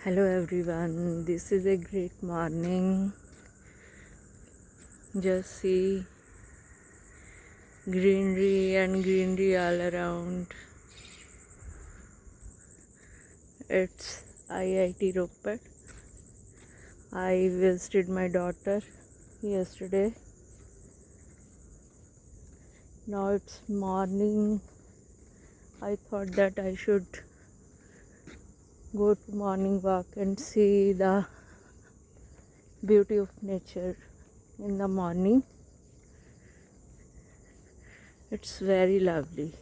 Hello everyone, this is a great morning. Just see greenery all around. It's IIT Ropar. I visited my daughter yesterday. Now it's morning. I thought that I should go to morning walk and see the beauty of nature in the morning. It's very lovely.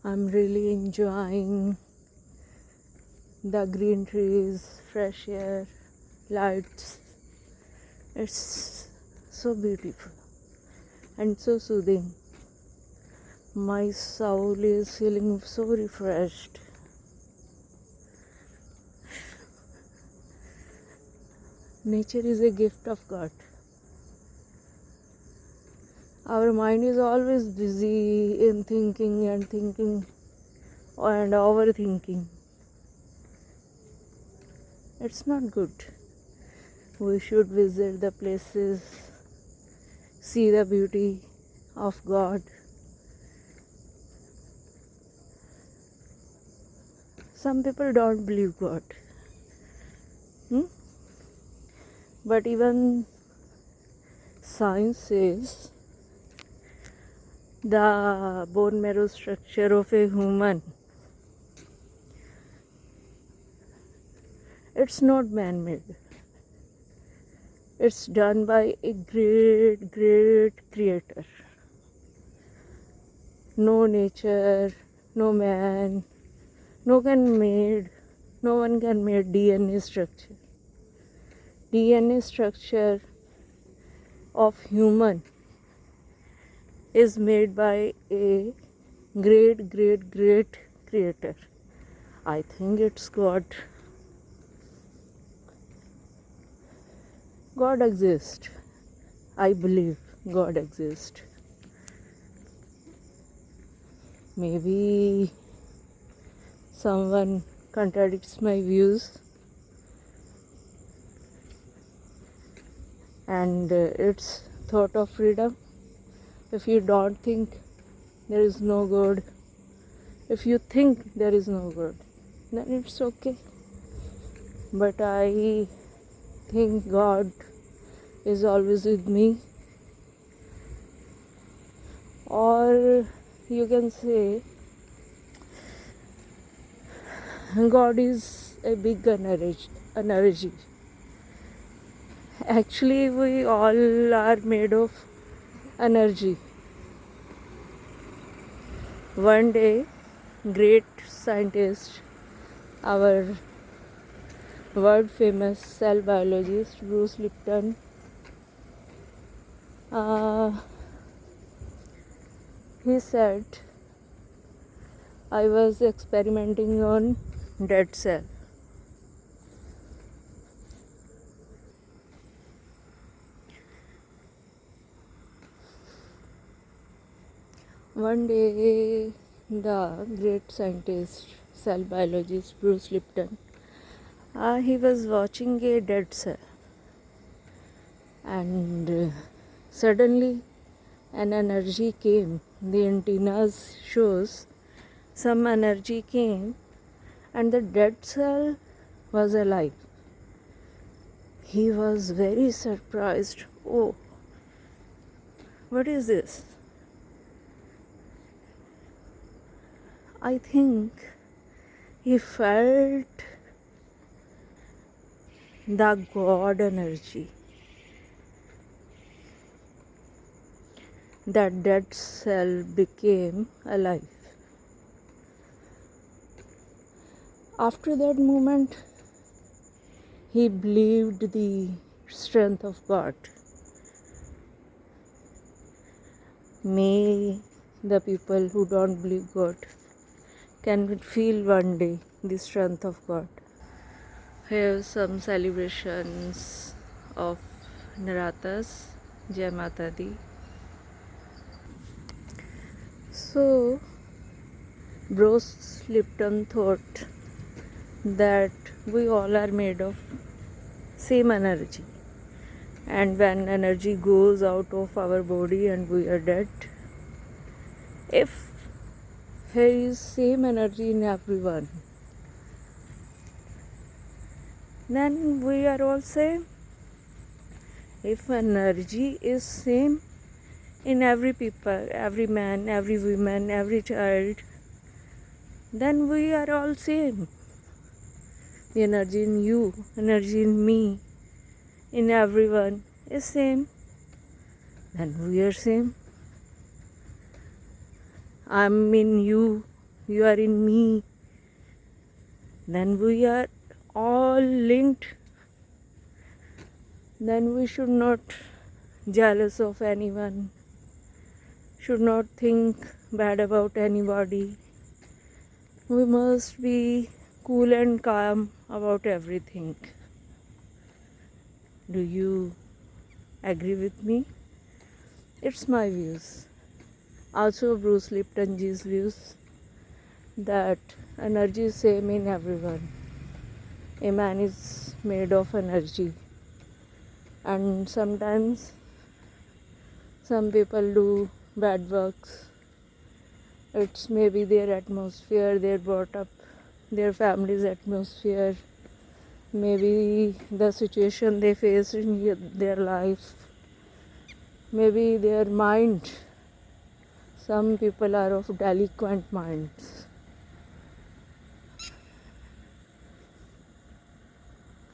I'm really enjoying the green trees, fresh air, lights. It's so beautiful and so soothing. My soul is feeling so refreshed. Nature is a gift of God. Our mind is always busy in thinking and overthinking. It's not good. We should visit the places, see the beauty of God. Some people don't believe God. But even science says the bone marrow structure of a human, it's not man-made. It's done by a great creator. No nature, no man, no one can make DNA structure. DNA structure of human is made by a great creator. I think it's God. God exists. I believe God exists. Maybe someone contradicts my views, and it's thought of freedom. If you don't think there is no God, if you think there is no God, then it's okay. But I think God is always with me. Or you can say God is a big energy. Actually, we all are made of energy. One day, great scientist, our world famous cell biologist Bruce Lipton, he said, I was experimenting on dead cell. One day, the great scientist, cell biologist Bruce Lipton, he was watching a dead cell, and suddenly an energy came. The antennas shows some energy came, and the dead cell was alive. He was very surprised. Oh, what is this? I think he felt the God energy. That dead cell became alive. After that moment, he believed the strength of God. May the people who don't believe God can feel one day the strength of God. have some celebrations of Naratas. Jai Mata Di. So, Bruce Lipton thought that we all are made of same energy, and when energy goes out of our body and we are dead, if there is same energy in everyone, then we are all same. If energy is same in every people, every man, every woman, every child, then we are all same. The energy in you, energy in me, in everyone is same. Then we are same. I'm in you, you are in me. Then we are all linked. Then we should not jealous of anyone, should not think bad about anybody. We must be cool and calm about everything. Do you agree with me? It's my views. Also Bruce Liptonji's views that energy is same in everyone. A man is made of energy, and sometimes some people do bad works. It's maybe their atmosphere, their brought up, their family's atmosphere, maybe the situation they face in their life, maybe their mind. Some people are of delinquent minds.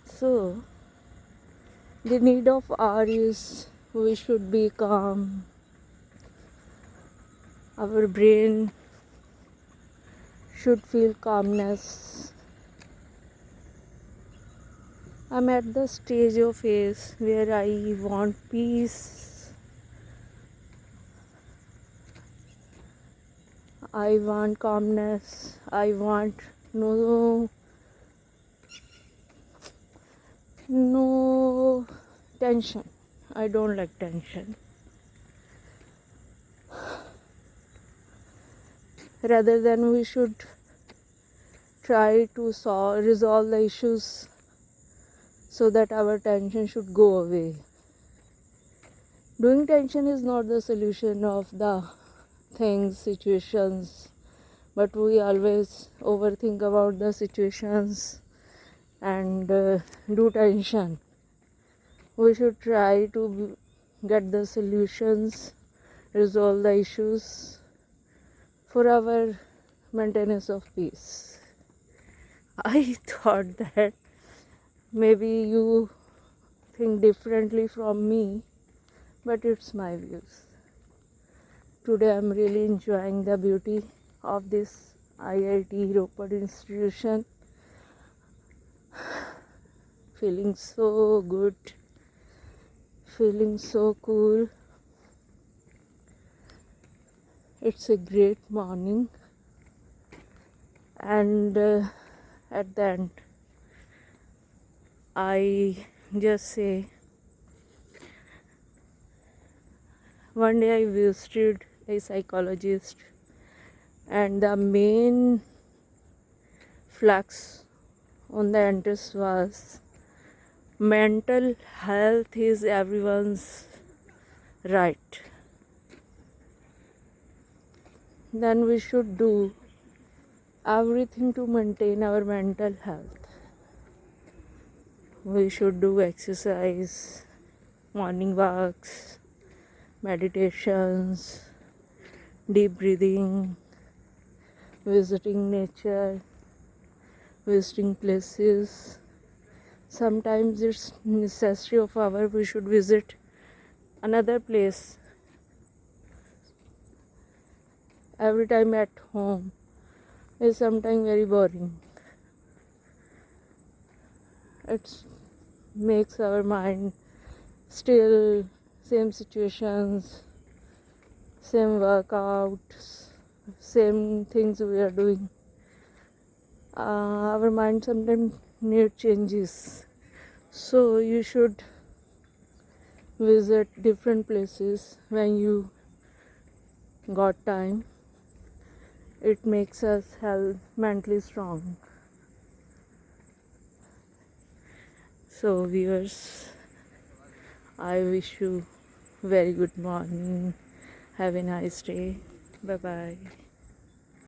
So, the need of hour is we should be calm. Our brain should feel calmness. I'm at the stage of age where I want peace. I want calmness. I want no tension. I don't like tension. Rather than we should try to resolve the issues so that our tension should go away. Doing tension is not the solution of the things, situations, but we always overthink about the situations and do tension. We should try to get the solutions, resolve the issues for our maintenance of peace. I thought that maybe you think differently from me, but it's my views. Today I'm really enjoying the beauty of this IIT Ropar institution. Feeling so good, feeling so cool. It's a great morning, and at the end I just say, one day I visited a psychologist, and the main flex on the entrance was mental health is everyone's right. Then we should do everything to maintain our mental health. We should do exercise, morning walks, meditations, deep breathing, visiting nature, visiting places. Sometimes it's necessary of our we should visit another place. Every time at home is sometimes very boring. It makes our mind still, same situations, same workouts, same things we are doing. our mind sometimes need changes. So you should visit different places when you got time. It makes us health mentally strong. So viewers, I wish you very good morning. Have a nice day. Bye bye.